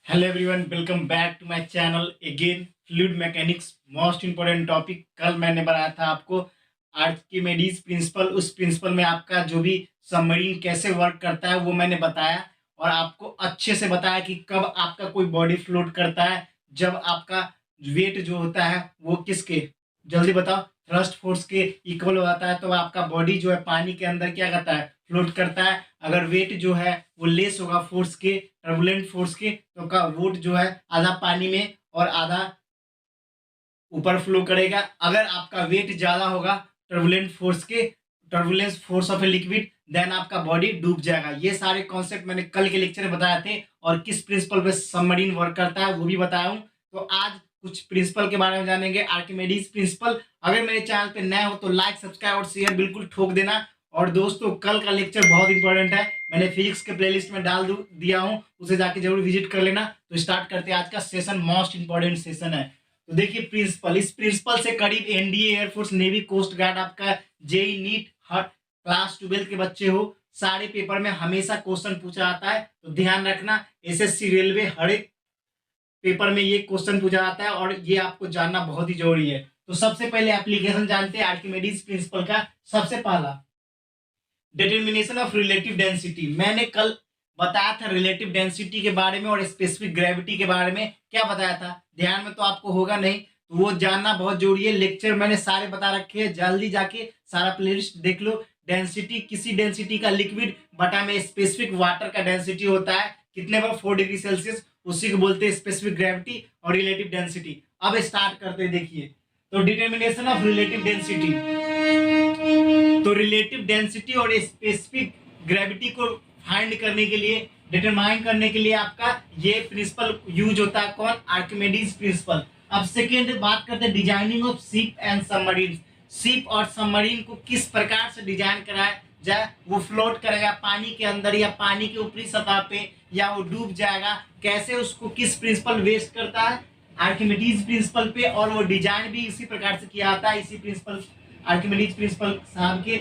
Hello everyone, welcome back to my channel again. Fluid mechanics most important topic. कल मैंने बताया था आपको आर्किमेडीज प्रिंसिपल। उस प्रिंसिपल में आपका जो भी सबमरीन कैसे वर्क करता है वो मैंने बताया, और आपको अच्छे से बताया कि कब आपका कोई बॉडी फ्लोट करता है, जब आपका वेट जो होता है वो किसके, जल्दी बताओ, थ्रस्ट फोर्स के इक्वल हो जाता है, तो आपका बॉडी जो है पानी के अंदर क्या करता है, फ्लोट करता है। अगर वेट जो है वो लेस होगा फोर्स के, टर्बुलेंट फोर्स के, तो का वोट जो है आधा पानी में और आधा ऊपर फ्लो करेगा। अगर आपका वेट ज्यादा होगा टर्बुलेंट फोर्स के, turbulence force of a liquid, then आपका बॉडी डूब जाएगा। ये सारे कॉन्सेप्ट मैंने कल के लेक्चर में बताए थे, और किस प्रिंसिपल पे सबमरीन वर्क करता है वो भी बताया हूँ। तो आज कुछ प्रिंसिपल के बारे में जानेंगे, आर्किमेडीज प्रिंसिपल। अगर मेरे चैनल पे नए हो तो लाइक, सब्सक्राइब और शेयर बिल्कुल ठोक देना। और दोस्तों, कल का लेक्चर बहुत इंपॉर्टेंट है, मैंने फिजिक्स के प्लेलिस्ट में डाल दिया हूँ, उसे जाके जरूर विजिट कर लेना। तो स्टार्ट करते हैं आज का सेशन, मोस्ट इंपॉर्टेंट सेशन है। तो देखिए प्रिंसिपल, इस प्रिंसिपल से करीब NDA, air force, navy, coast guard, आपका जेई नीट, हर क्लास 12 के बच्चे हो, सारे पेपर में हमेशा क्वेश्चन पूछा जाता है। तो ध्यान रखना, एसएससी रेलवे हर एक पेपर में ये क्वेश्चन पूछा जाता है, और ये आपको जानना बहुत ही जरूरी है। तो सबसे पहले एप्लीकेशन जानते हैं आर्किमेडीज प्रिंसिपल का। सबसे पहला, डिटर्मिनेशन ऑफ रिलेटिव डेंसिटी। मैंने कल बताया था रिलेटिव डेंसिटी के बारे में और स्पेसिफिक ग्रेविटी के बारे में। क्या बताया था, ध्यान में तो आपको होगा नहीं, तो वो जानना बहुत जरूरी है। लेक्चर मैंने सारे बता रखे हैं, जल्दी जाके सारा प्लेलिस्ट देख लो। डेंसिटी, किसी डेंसिटी का लिक्विड बटा में स्पेसिफिक वाटर का डेंसिटी होता है कितने पर, 4 डिग्री सेल्सियस, उसी को बोलते हैं स्पेसिफिक ग्रेविटी और रिलेटिव डेंसिटी। अब स्टार्ट करते हैं, देखिए। तो डिटर्मिनेशन ऑफ रिलेटिव डेंसिटी, तो रिलेटिव डेंसिटी और स्पेसिफिक ग्रेविटी को फाइंड करने के लिए, डिटरमाइन करने के लिए आपका ये प्रिंसिपल यूज होता है। कौन? आर्किमेडीज प्रिंसिपल। अब सेकेंड बात करते हैं designing of ship and submarine. Ship और सबमरीन को किस प्रकार से डिजाइन कराया जाए, वो फ्लोट करेगा पानी के अंदर या पानी के ऊपरी सतह पे, या वो डूब जाएगा, कैसे, उसको किस प्रिंसिपल बेस्ड करता है, आर्किमेडीज प्रिंसिपल पे। और वो डिजाइन भी इसी प्रकार से किया जाता है, इसी प्रिंसिपल, आर्किमेडीज प्रिंसिपल साहब के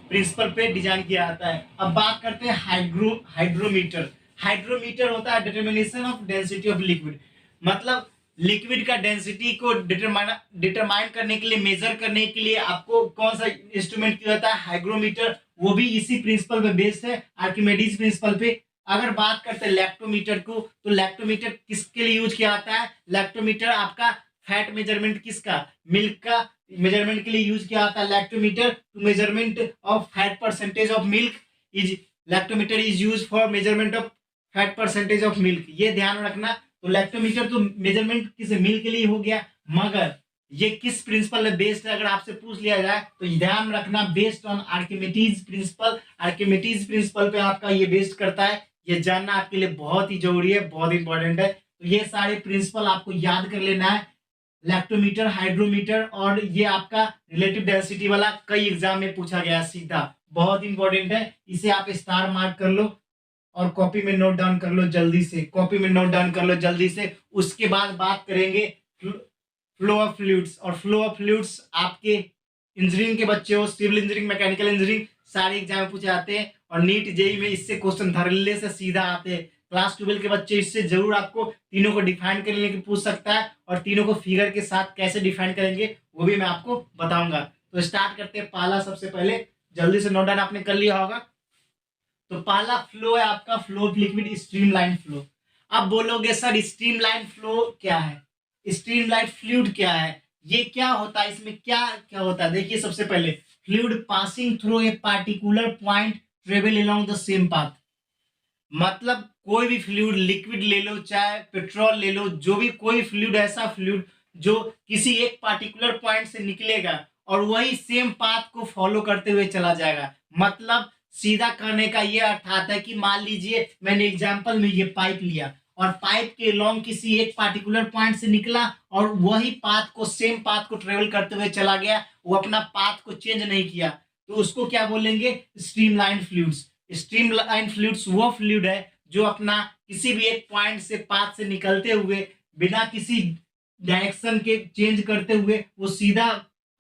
प्रिंसिपल पे डिजाइन किया जाता है। अब बात करते हैं हाइड्रोमीटर। हाइड्रोमीटर होता है determination of density of liquid, मतलब लिक्विड का डेंसिटी को डिटरमाइन करने के लिए, मेजर करने के लिए आपको कौन सा इंस्ट्रूमेंट किया जाता है, हाइग्रोमीटर। वो भी इसी प्रिंसिपल पे बेस्ड है, आर्किमेडीज प्रिंसिपल पे। अगर बात करते हैं लैक्टोमीटर को, तो लैक्टोमीटर किसके लिए यूज किया जाता है? लैक्टोमीटर आपका फैट मेजरमेंट, किसका, मिल्क का मेजरमेंट के लिए यूज किया जाता है। Lactometer to measurement of fat percentage of milk is, lactometer is use for measurement of fat percentage of milk, ये ध्यान रखना। तो लैक्टोमीटर तो मेजरमेंट किस मिल्क के लिए हो गया, मगर ये किस प्रिंसिपल है बेस्ड है, अगर आपसे पूछ लिया जाए तो ध्यान रखना, बेस्ड ऑन आर्किमेडीज प्रिंसिपल। आर्किमेडीज प्रिंसिपल पे आपका ये बेस्ड करता है, ये जानना आपके लिए बहुत ही जरूरी है, बहुत इंपॉर्टेंट है। तो ये सारे प्रिंसिपल आपको याद कर लेना है, लैक्टोमीटर, हाइड्रोमीटर, और ये आपका रिलेटिव डेंसिटी वाला कई एग्जाम में पूछा गया सीधा, बहुत इंपॉर्टेंट है। इसे आप स्टार मार्क कर लो और कॉपी में नोट डाउन कर लो जल्दी से, कॉपी में नोट डाउन कर लो जल्दी से। उसके बाद बात करेंगे फ्लो ऑफ फ्लूइड्स। और फ्लो ऑफ फ्लूइड्स आपके इंजीनियरिंग के बच्चे हो, सिविल इंजीनियरिंग, मैकेनिकल इंजीनियरिंग, सारे एग्जाम में पूछे जाते हैं, और नीट जेई में इससे क्वेश्चन धड़ल्ले से सीधा आते हैं। क्लास 12 के बच्चे इससे जरूर आपको तीनों को डिफाइन करने की पूछ सकता है, और तीनों को फिगर के साथ कैसे डिफाइन करेंगे वो भी मैं आपको बताऊंगा। तो स्टार्ट करते हैं। पहला, सबसे पहले जल्दी से नोट डाउन आपने कर लिया होगा। तो पहला फ्लो है आपका, flow of liquid, streamline flow. अब बोलोगे सर स्ट्रीमलाइन फ्लो क्या है, स्ट्रीमलाइन फ्लूइड क्या है, ये क्या होता है, इसमें क्या क्या होता है? देखिए सबसे पहले, fluid passing through a particular point travel along the same path. मतलब कोई भी फ्लूइड, लिक्विड ले लो चाहे पेट्रोल ले लो, जो भी कोई फ्लूइड, ऐसा फ्लूइड जो किसी एक पार्टिकुलर पॉइंट से निकलेगा और वही सेम पाथ को फॉलो करते हुए चला जाएगा। मतलब सीधा करने का ये अर्थ आता है कि मान लीजिए मैंने एग्जांपल में ये पाइप लिया, और पाइप के लॉन्ग किसी एक पार्टिकुलर पॉइंट से निकला और वही पाथ को, सेम पाथ को ट्रेवल करते हुए चला गया, वो अपना पाथ को चेंज नहीं किया, तो उसको क्या बोलेंगे? Streamline fluids. स्ट्रीमलाइन फ्लूइड्स वो फ्लूइड है जो अपना किसी भी एक पॉइंट से, पाथ से निकलते हुए, बिना किसी डायरेक्शन के चेंज करते हुए, वो सीधा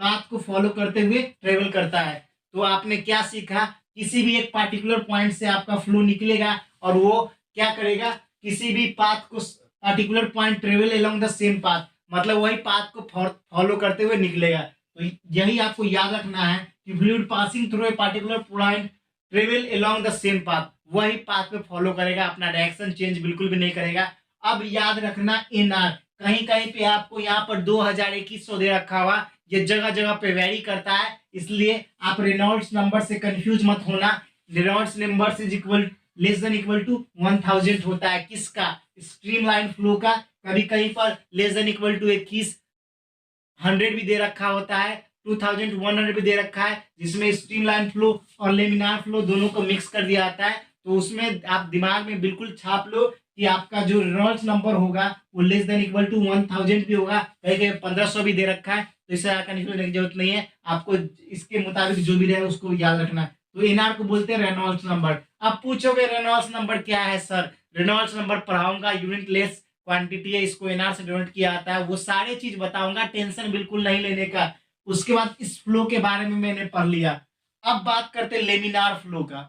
पाथ को फॉलो करते हुए ट्रेवल करता है। तो आपने क्या सीखा? किसी भी एक पार्टिकुलर पॉइंट से आपका फ्लो निकलेगा और वो क्या करेगा, किसी भी पाथ को particular point travel along the same path, मतलब वही पाथ को फॉलो करते हुए निकलेगा। तो यही आपको याद रखना है कि fluid passing through a particular point travel along the same path, वही पाथ पे फॉलो करेगा, अपना डायरेक्शन चेंज बिल्कुल भी नहीं करेगा। अब याद रखना एनआर, कहीं कहीं पे आपको यहाँ पर 2100 दे रखा हुआ, ये जगह जगह पे वेरी करता है, इसलिए आप रेनॉल्ड्स नंबर से कंफ्यूज मत होना। Reynolds number is equal less than equal to 1000 होता है, किसका? स्ट्रीमलाइन फ्लो का। कभी कहीं पर लेस देन इक्वल टू 2100 भी दे रखा होता है, 2100 भी दे रखा है, जिसमें स्ट्रीमलाइन फ्लो और लेमिनार फ्लो दोनों को मिक्स कर दिया जाता है। तो उसमें आप दिमाग में बिल्कुल छाप लो कि आपका जो रेनॉल्ड्स नंबर होगा वो लेस देन इक्वल टू 1000 भी होगा, कहीं कहीं 1500 भी दे रखा है, तो इससे कंफ्यूज होने की जरूरत नहीं है, आपको इसके मुताबिक जो भी रहे उसको याद रखना है। तो एनआर को बोलते हैं रेनॉल्ड्स नंबर। अब पूछोगे रेनॉल्ड्स नंबर क्या है सर? रेनॉल्ड्स नंबर पढ़ाऊंगा, यूनिट लेस क्वांटिटी है, इसको एनआर से डिनोट किया जाता है, वो सारे चीज बताऊंगा, टेंशन बिल्कुल नहीं लेने का। उसके बाद इस फ्लो के बारे में मैंने पढ़ लिया। अब बात करते हैं लेमिनार फ्लो का।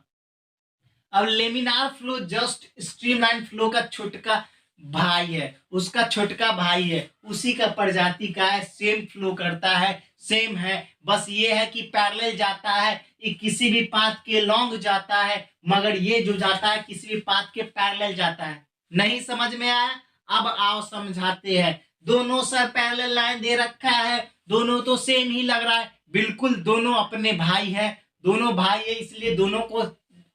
अब laminar flow just streamline flow का छोटका भाई है, उसका छोटका भाई है, उसी का प्रजाति का है, सेम फ्लो करता है, सेम है, बस ये है कि पैरेलल जाता है, ये किसी भी पाथ के लॉन्ग जाता है, मगर ये जो जाता है किसी भी पाथ के पैरेलल जाता है। नहीं समझ में आया? अब आओ समझाते हैं। दोनों सर पैरेलल लाइन दे रखा है, दोनों तो सेम ही लग रहा है, बिल्कुल दोनों अपने भाई है, दोनों भाई है, इसलिए दोनों को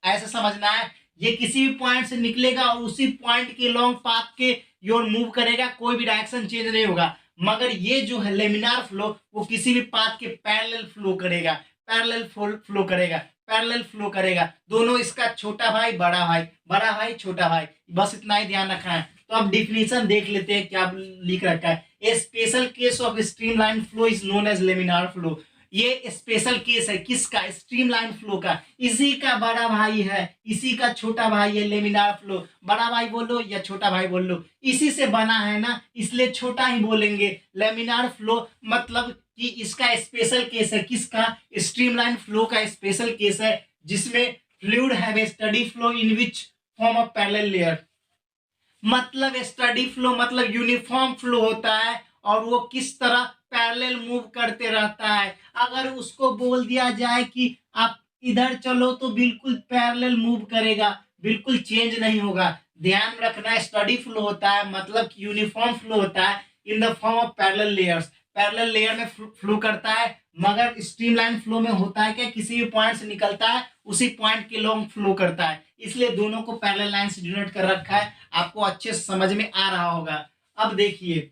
ऐसे समझना है, ये किसी भी पॉइंट से निकलेगा और उसी पॉइंट के लॉन्ग पाथ के योर मूव करेगा, कोई भी डायरेक्शन चेंज नहीं होगा। मगर ये जो है लेमिनार फ्लो, वो किसी भी पाथ के पैरेलल फ्लो करेगा, पैरेलल फ्लो करेगा, पैरेलल फ्लो करेगा। दोनों इसका छोटा भाई बड़ा भाई, बड़ा भाई छोटा भाई, बस इतना ही ध्यान रखना है। तो अब डिफिनेशन देख लेते हैं क्या लिख रखा है। A special case of streamline flow is known as laminar flow. ये स्पेशल केस है किसका? स्ट्रीमलाइन फ्लो का। इसी का बड़ा भाई है, इसी का छोटा भाई है लेमिनार फ्लो। बड़ा भाई बोलो या छोटा भाई बोल लो, इसी से बना है ना, इसलिए छोटा ही बोलेंगे। लेमिनार फ्लो मतलब कि इसका स्पेशल केस है, किसका? स्ट्रीमलाइन फ्लो का स्पेशल केस है, जिसमें fluid have a steady flow in which form of parallel layer. मतलब स्टडी फ्लो मतलब यूनिफॉर्म फ्लो होता है, और वो किस तरह पैरेलल मूव करते रहता है। अगर उसको बोल दिया जाए कि आप इधर चलो तो बिल्कुल पैरेलल मूव करेगा, बिल्कुल चेंज नहीं होगा। ध्यान रखना, स्टडी फ्लो होता है मतलब कि यूनिफॉर्म फ्लो होता है in the form of parallel layers, parallel layer में फ्लो करता है। मगर स्ट्रीमलाइन फ्लो में होता है क्या, किसी भी पॉइंट से निकलता है उसी पॉइंट के लॉन्ग फ्लो करता है, इसलिए दोनों को पैरेलल लाइन से डिनोट कर रखा है। आपको अच्छे से समझ में आ रहा होगा। अब देखिए,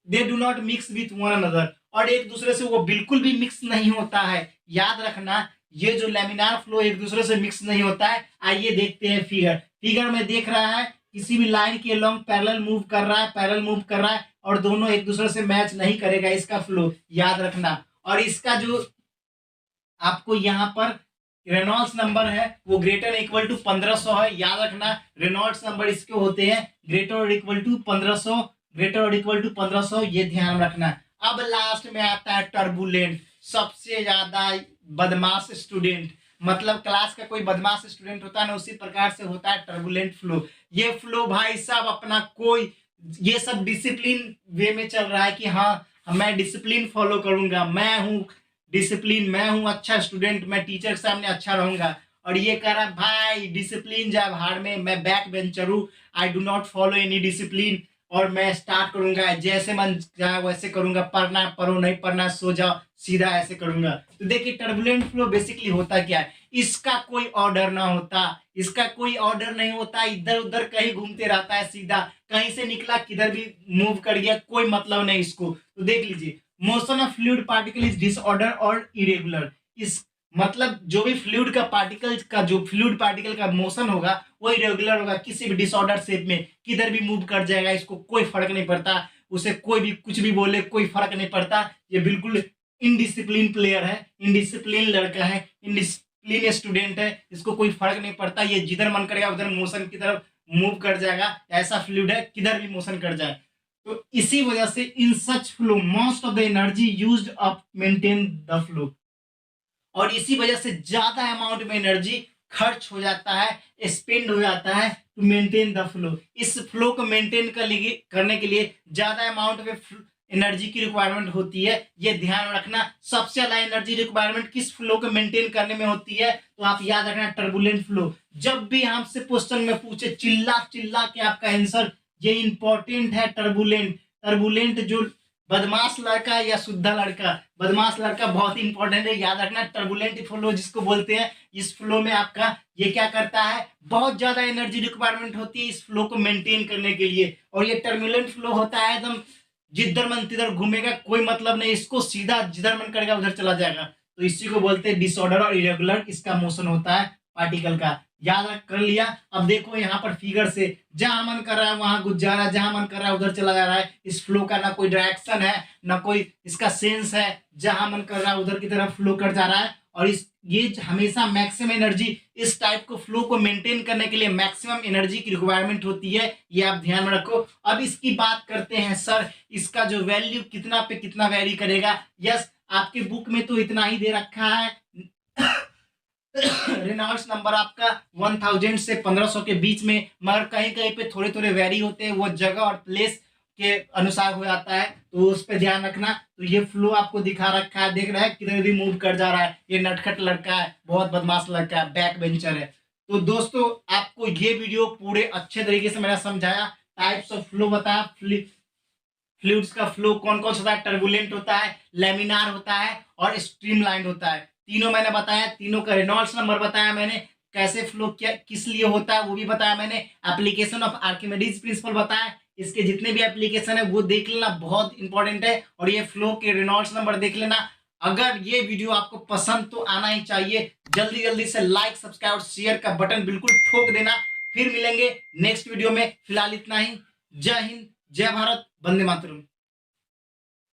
they do not mix with one another, और एक दूसरे से वो बिल्कुल भी मिक्स नहीं होता है। याद रखना, ये जो लेमिनार फ्लो एक दूसरे से मिक्स नहीं होता है। आइए देखते हैं फिगर। फिगर में देख रहा है किसी भी लाइन के लॉन्ग पैरेलल मूव कर रहा है, पैरेलल मूव कर रहा है, और दोनों एक दूसरे से मैच नहीं करेगा इसका फ्लो, याद रखना। और इसका जो आपको यहाँ पर रेनॉल्ड्स नंबर है वो ग्रेटर इक्वल टू 1500 है, याद रखना। रेनॉल्ड्स नंबर इसके होते हैं ग्रेटर और इक्वल टू 1500, ग्रेटर और इक्वल टू 1500, ये ध्यान रखना। अब लास्ट में आता है टर्बुलेंट, सबसे ज्यादा बदमाश स्टूडेंट, मतलब क्लास का कोई बदमाश स्टूडेंट होता है ना, उसी प्रकार से होता है टर्बुलेंट फ्लो। ये फ्लो भाई साहब अपना कोई, ये सब डिसिप्लिन वे में चल रहा है कि हाँ मैं डिसिप्लिन फॉलो करूंगा, मैं हूँ डिसिप्लिन, मैं हूँ अच्छा स्टूडेंट, मैं टीचर के सामने अच्छा रहूंगा। और ये कह रहा भाई डिसिप्लिन जाए भाड़ में, मैं बैक बेंचर हूँ, I do not follow any discipline, और मैं स्टार्ट करूंगा जैसे मन जाए वैसे करूंगा, पढ़ना है पढ़ो, नहीं पढ़ना है सो जाओ, सीधा ऐसे करूंगा। तो देखिए टर्बुलेंट फ्लो बेसिकली होता क्या है, इसका कोई ऑर्डर ना होता, इसका कोई ऑर्डर नहीं होता, इधर उधर कहीं घूमते रहता है, सीधा कहीं से निकला किधर भी मूव कर गया, कोई मतलब नहीं इसको। तो देख लीजिए, motion of fluid particle is disorder और इरेगुलर। इस मतलब जो भी फ्लूइड का पार्टिकल का, जो फ्लूइड पार्टिकल का मोशन होगा वो इरेगुलर होगा, किसी भी डिसऑर्डर शेप में किधर भी मूव कर जाएगा, इसको कोई फर्क नहीं पड़ता, उसे कोई भी कुछ भी बोले कोई फर्क नहीं पड़ता। ये बिल्कुल इनडिसिप्लिन प्लेयर है, इनडिसिप्लिन लड़का है, इनडिसिप्लिन स्टूडेंट है, इसको कोई फर्क नहीं पड़ता, ये जिधर मन करेगा उधर मोशन की तरफ मूव कर जाएगा, ऐसा फ्लूइड है किधर भी मोशन कर जाए। तो इसी वजह से in such flow most of the energy used up maintain the flow, और इसी वजह से ज्यादा अमाउंट में एनर्जी खर्च हो जाता है, स्पेंड हो जाता है टू मेंटेन द फ्लो। इस फ्लो को मेंटेन करने के लिए ज्यादा अमाउंट में एनर्जी की रिक्वायरमेंट होती है। ये ध्यान रखना, सबसे ज्यादा एनर्जी रिक्वायरमेंट किस फ्लो को मेंटेन करने में होती है, तो आप याद रखना टर्बुलेंट फ्लो। जब भी हमसे क्वेश्चन में पूछे चिल्ला चिल्ला के आपका आंसर, ये इंपॉर्टेंट है। टर्बुलेंट, टर्बुलेंट जो बदमाश लड़का या शुद्धा लड़का, बदमाश लड़का बहुत इंपॉर्टेंट है, याद रखना। टर्बुलेंट फ्लो जिसको बोलते हैं, इस फ्लो में आपका ये क्या करता है, बहुत ज्यादा एनर्जी रिक्वायरमेंट होती है इस फ्लो को मेंटेन करने के लिए। और ये टर्बुलेंट फ्लो होता है एकदम जिधर मन तिधर घूमेगा, कोई मतलब नहीं, इसको सीधा जिधर मन करेगा उधर चला जाएगा। तो इसी को बोलते हैं डिसऑर्डर और इरेगुलर इसका मोशन होता है पार्टिकल का। याद रख कर लिया। अब देखो यहाँ पर फिगर से, जहां मन कर रहा है वहां घुस जा रहा है, जहां मन कर रहा है उधर चला जा रहा है। इस फ्लो का ना कोई डायरेक्शन है, ना कोई इसका सेंस है, जहां मन कर रहा है उधर की तरफ फ्लो कर जा रहा है। और इस ये हमेशा मैक्सिमम एनर्जी, इस टाइप को फ्लो को मेंटेन करने के लिए मैक्सिमम एनर्जी की रिक्वायरमेंट होती है, ये आप ध्यान में रखो। अब इसकी बात करते हैं, सर इसका जो वैल्यू कितना पे कितना वेरी करेगा। यस, आपके बुक में तो इतना ही दे रखा है। रेनॉल्ड्स नंबर आपका 1000 से 1500 के बीच में, मगर कहीं कहीं पे थोड़े थोड़े वेरी होते हैं, वो जगह और प्लेस के अनुसार हो जाता है, तो उस पर ध्यान रखना। तो ये फ्लो आपको दिखा रखा है, देख रहा है किधर भी मूव कर जा रहा है। ये नटखट लड़का है, बहुत बदमाश लड़का है, बैक बेंचर है। तो दोस्तों आपको ये वीडियो पूरे अच्छे तरीके से मैंने समझाया, टाइप्स ऑफ फ्लो बताया, फ्लूइड्स का फ्लो कौन कौन सा होता है, टर्बुलेंट होता है, लेमिनार होता है और स्ट्रीमलाइन होता है। तीनों मैंने बताया, तीनों का रेनॉल्ड्स नंबर बताया मैंने, कैसे फ्लो क्या किस लिए होता है वो भी बताया मैंने, एप्लीकेशन ऑफ आर्किमिडीज प्रिंसिपल बताया। इसके जितने भी एप्लीकेशन है वो देख लेना, बहुत इंपॉर्टेंट है। और ये फ्लो के रेनॉल्ड्स नंबर देख लेना। अगर ये वीडियो आपको पसंद तो आना ही चाहिए, जल्दी जल्दी से लाइक सब्सक्राइब और शेयर का बटन बिल्कुल ठोक देना। फिर मिलेंगे नेक्स्ट वीडियो में, फिलहाल इतना ही। जय हिंद, जय भारत, वंदे मातरम।